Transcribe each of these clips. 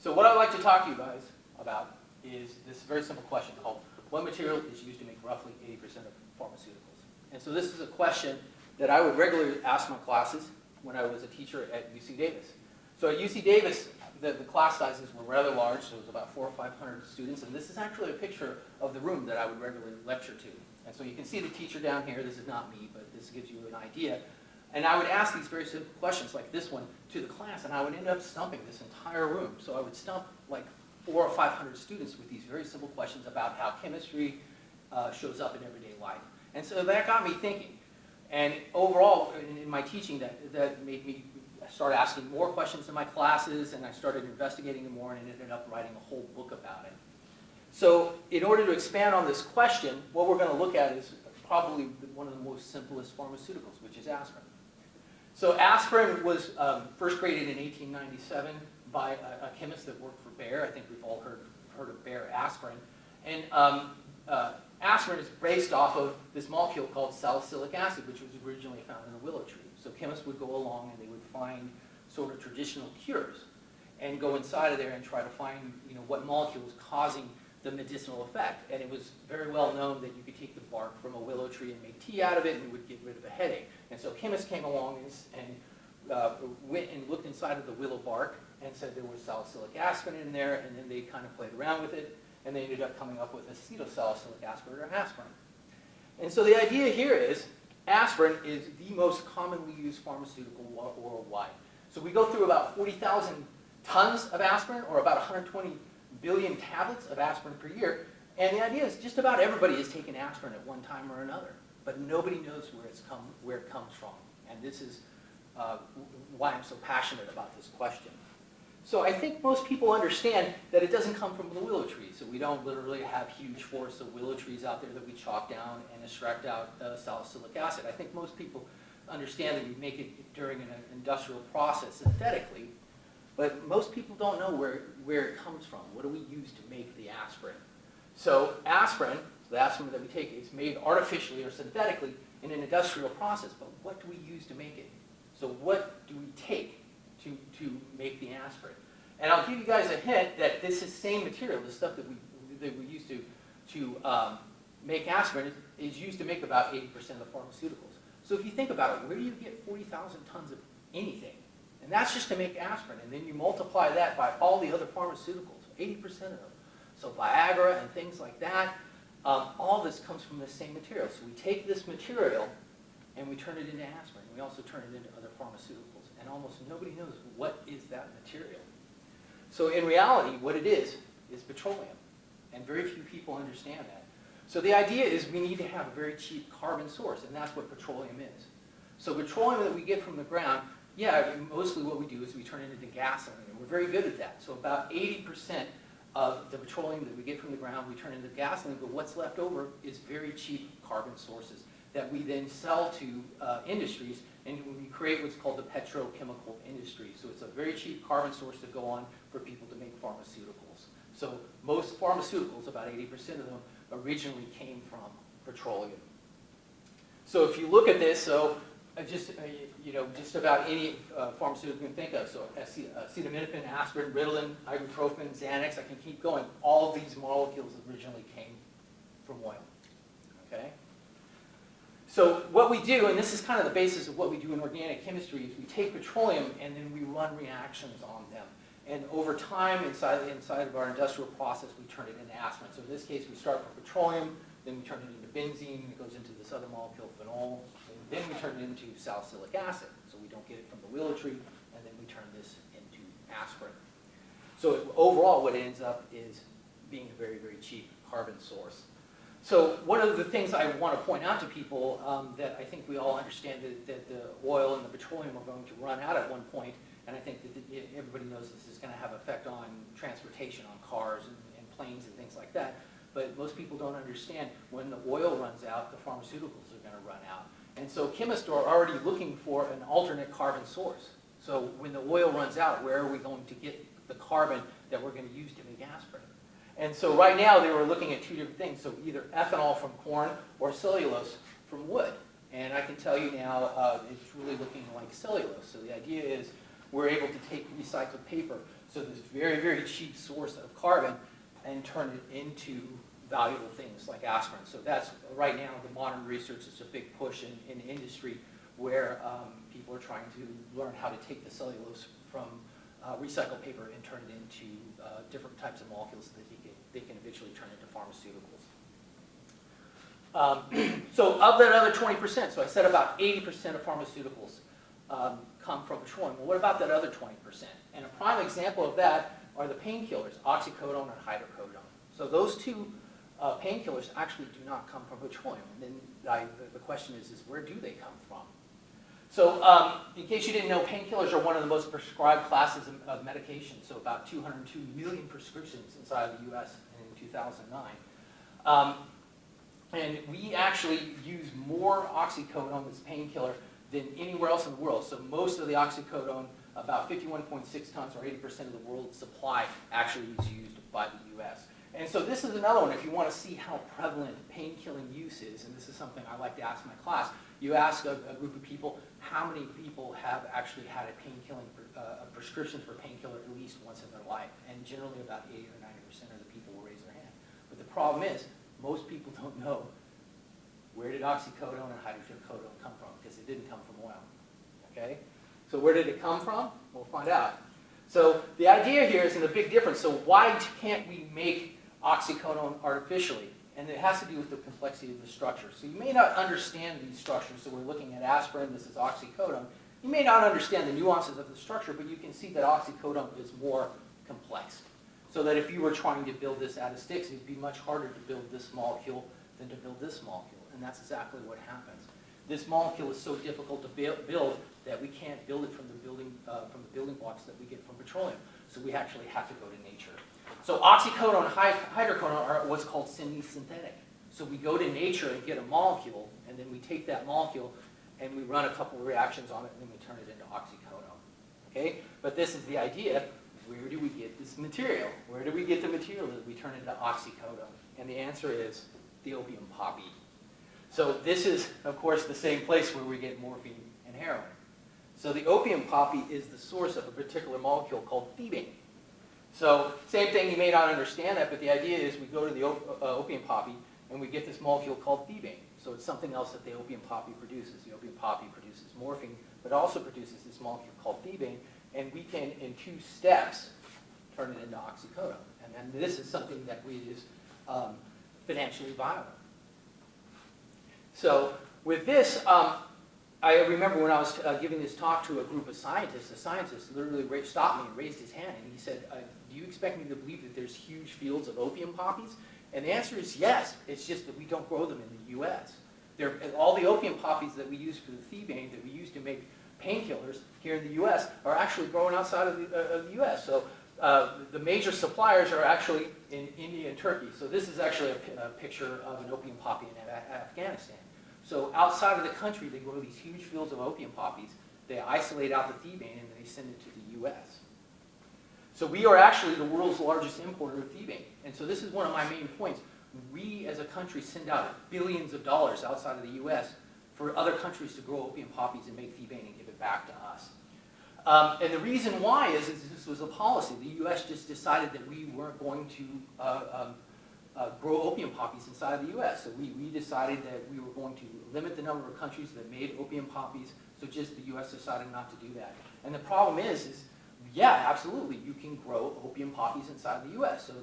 So what I'd like to talk to you guys about is this very simple question called, what material is used to make roughly 80% of pharmaceuticals? And so this is a question that I would regularly ask my classes when I was a teacher at UC Davis. So at UC Davis, the class sizes were rather large, so it was about 400 or 500 students, and this is actually a picture of the room that I would regularly lecture to. And so you can see the teacher down here. This is not me, but this gives you an idea. And I would ask these very simple questions like this one to the class, and I would end up stumping this entire room. So I would stump like 400 or 500 students with these very simple questions about how chemistry shows up in everyday life. And so that got me thinking. And overall, in my teaching, that made me start asking more questions in my classes, and I started investigating them more, and ended up writing a whole book about it. So in order to expand on this question, what we're going to look at is probably one of the most simplest pharmaceuticals, which is aspirin. So aspirin was first created in 1897 by a chemist that worked for Bayer. I think we've all heard of Bayer aspirin. And aspirin is based off of this molecule called salicylic acid, which was originally found in a willow tree. So chemists would go along and they would find sort of traditional cures and go inside of there and try to find, what molecule was causing the medicinal effect. And it was very well known that you could take the bark from a willow tree and make tea out of it, and it would get rid of a headache. And so chemists came along and went and looked inside of the willow bark and said there was salicylic acid in there, and then they kind of played around with it, and they ended up coming up with acetylsalicylic acid, or aspirin. And so the idea here is aspirin is the most commonly used pharmaceutical worldwide. So we go through about 40,000 tons of aspirin, or about 120 billion tablets of aspirin per year. And the idea is just about everybody has taken aspirin at one time or another, but nobody knows where it comes from. And this is why I'm so passionate about this question. So I think most people understand that it doesn't come from the willow tree. So we don't literally have huge forests of willow trees out there that we chop down and extract out salicylic acid. I think most people understand that you make it during an industrial process synthetically, but most people don't know where it comes from. What do we use to make the aspirin? So aspirin, the aspirin that we take, is made artificially or synthetically in an industrial process, but what do we use to make it? So what do we take to make the aspirin? And I'll give you guys a hint that this is same material, the stuff that we use to make aspirin is used to make about 80% of pharmaceuticals. So if you think about it, where do you get 40,000 tons of anything? And that's just to make aspirin. And then you multiply that by all the other pharmaceuticals, 80% of them. So Viagra and things like that, all this comes from the same material. So we take this material and we turn it into aspirin. We also turn it into other pharmaceuticals. And almost nobody knows what is that material. So in reality, what it is petroleum. And very few people understand that. So the idea is we need to have a very cheap carbon source, and that's what petroleum is. So petroleum that we get from the ground, mostly what we do is we turn it into gasoline, and we're very good at that. So about 80% of the petroleum that we get from the ground, we turn into gasoline, but what's left over is very cheap carbon sources that we then sell to industries, and we create what's called the petrochemical industry. So it's a very cheap carbon source to go on for people to make pharmaceuticals. So most pharmaceuticals, about 80% of them, originally came from petroleum. So if you look at this, just about any pharmaceutical you can think of, so acetaminophen, aspirin, Ritalin, ibuprofen, Xanax, I can keep going. All of these molecules originally came from oil, okay? So what we do, and this is kind of the basis of what we do in organic chemistry, is we take petroleum and then we run reactions on them. And over time, inside of our industrial process, we turn it into aspirin. So in this case, we start with petroleum, then we turn it into benzene, it goes into this other molecule, phenol, and then we turn it into salicylic acid. So we don't get it from the willow tree, and then we turn this into aspirin. So overall, what it ends up is being a very, very cheap carbon source. So one of the things I want to point out to people that I think we all understand that the oil and the petroleum are going to run out at one point, and I think that everybody knows this is going to have an effect on transportation, on cars and planes and things like that. But most people don't understand when the oil runs out, the pharmaceuticals are going to run out. And so chemists are already looking for an alternate carbon source. So when the oil runs out, where are we going to get the carbon that we're going to use to make aspirin? And so right now they were looking at two different things, so either ethanol from corn or cellulose from wood. And I can tell you now it's really looking like cellulose. So the idea is we're able to take recycled paper. So this very, very cheap source of carbon and turn it into valuable things like aspirin. So that's, right now, the modern research is a big push in industry where people are trying to learn how to take the cellulose from recycled paper and turn it into different types of molecules so that they can eventually turn into pharmaceuticals. So of that other 20%, so I said about 80% of pharmaceuticals come from petroleum. Well, what about that other 20%? And a prime example of that are the painkillers, oxycodone and hydrocodone. So those two painkillers actually do not come from petroleum. And then the question is where do they come from? So in case you didn't know, painkillers are one of the most prescribed classes of medication. So about 202 million prescriptions inside the US in 2009. And we actually use more oxycodone, this painkiller, than anywhere else in the world. So most of the oxycodone, about 51.6 tons or 80% of the world's supply, actually is used by the US. And so this is another one, if you want to see how prevalent painkilling use is, and this is something I like to ask my class, you ask a group of people, how many people have actually had a prescription for painkiller at least once in their life? And generally about 80 or 90% of the people will raise their hand. But the problem is, most people don't know where did oxycodone and hydrocodone come from, because it didn't come from oil. Okay? So where did it come from? We'll find out. So the idea here is in a big difference. So why can't we make oxycodone artificially? And it has to do with the complexity of the structure. So you may not understand these structures. So we're looking at aspirin, this is oxycodone. You may not understand the nuances of the structure, but you can see that oxycodone is more complex. So that if you were trying to build this out of sticks, it'd be much harder to build this molecule than to build this molecule. And that's exactly what happens. This molecule is so difficult to build that we can't build it from the building blocks that we get from petroleum. So we actually have to go to nature. So oxycodone and hydrocodone are what's called semi-synthetic. So we go to nature and get a molecule, and then we take that molecule and we run a couple of reactions on it, and then we turn it into oxycodone. Okay? But this is the idea. Where do we get this material? Where do we get the material that we turn into oxycodone? And the answer is the opium poppy. So this is, of course, the same place where we get morphine and heroin. So the opium poppy is the source of a particular molecule called thebane. So same thing, you may not understand that, but the idea is we go to the opium poppy and we get this molecule called thebane. So it's something else that the opium poppy produces. The opium poppy produces morphine, but also produces this molecule called thebane, and we can, in 2 steps, turn it into oxycodone. And then this is something that is financially viable. So with this, I remember when I was giving this talk to a group of scientists, the scientist literally stopped me and raised his hand, and he said, do you expect me to believe that there's huge fields of opium poppies? And the answer is yes. It's just that we don't grow them in the U.S. All the opium poppies that we use for the thebane, that we use to make painkillers here in the U.S., are actually grown outside of the U.S. So the major suppliers are actually in India and Turkey. So this is actually a picture of an opium poppy in Afghanistan. So outside of the country, they grow these huge fields of opium poppies. They isolate out the thebane, and they send it to the U.S. So we are actually the world's largest importer of thebane. And so this is one of my main points. We, as a country, send out billions of dollars outside of the U.S. for other countries to grow opium poppies and make thebane and give it back to us. And the reason why is this was a policy. The U.S. just decided that we weren't going to grow opium poppies inside of the U.S. So we decided that we were going to limit the number of countries that made opium poppies, so just the U.S. decided not to do that. And the problem is yeah, absolutely, you can grow opium poppies inside the U.S. So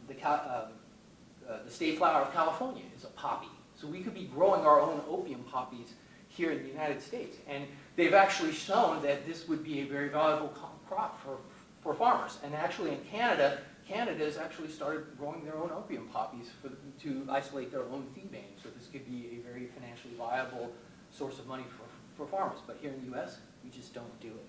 the state flower of California is a poppy. So we could be growing our own opium poppies here in the United States. And they've actually shown that this would be a very valuable crop for farmers. And actually in Canada has actually started growing their own opium poppies to isolate their own thebane. So this could be a very financially viable source of money for farmers. But here in the U.S., we just don't do it.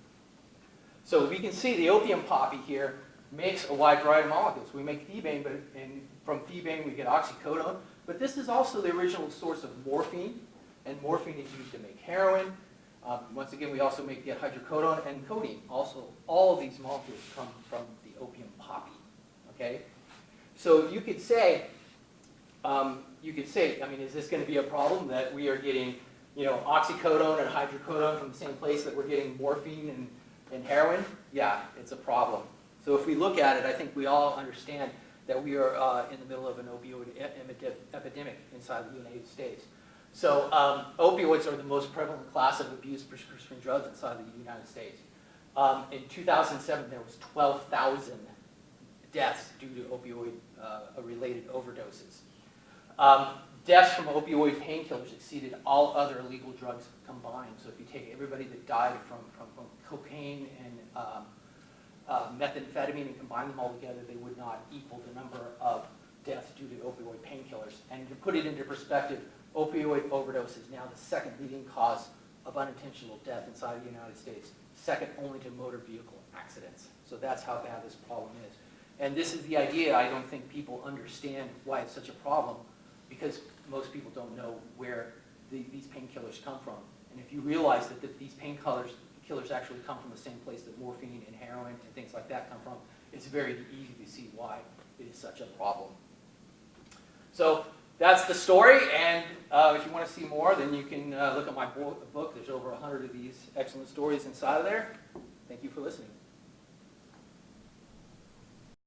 So we can see the opium poppy here makes a wide variety of molecules. We make thebane, and from thebane we get oxycodone. But this is also the original source of morphine, and morphine is used to make heroin. Once again, we also make the hydrocodone and codeine. Also, all of these molecules come from the opium poppy. Okay, so you could say, I mean, is this going to be a problem that we are getting, oxycodone and hydrocodone from the same place that we're getting morphine and heroin? Yeah, it's a problem. So if we look at it, I think we all understand that we are in the middle of an opioid epidemic inside the United States. So opioids are the most prevalent class of abused prescription drugs inside the United States. In 2007, there was 12,000 deaths due to opioid-related overdoses. Deaths from opioid painkillers exceeded all other illegal drugs combined. So if you take everybody that died from cocaine and methamphetamine and combine them all together, they would not equal the number of deaths due to opioid painkillers. And to put it into perspective, opioid overdose is now the second leading cause of unintentional death inside the United States, second only to motor vehicle accidents. So that's how bad this problem is. And this is the idea. I don't think people understand why it's such a problem, because most people don't know where these painkillers come from. And if you realize that these painkillers actually come from the same place that morphine and heroin and things like that come from, it's very easy to see why it is such a problem. So that's the story, and if you want to see more, then you can look at my book. There's over 100 of these excellent stories inside of there. Thank you for listening.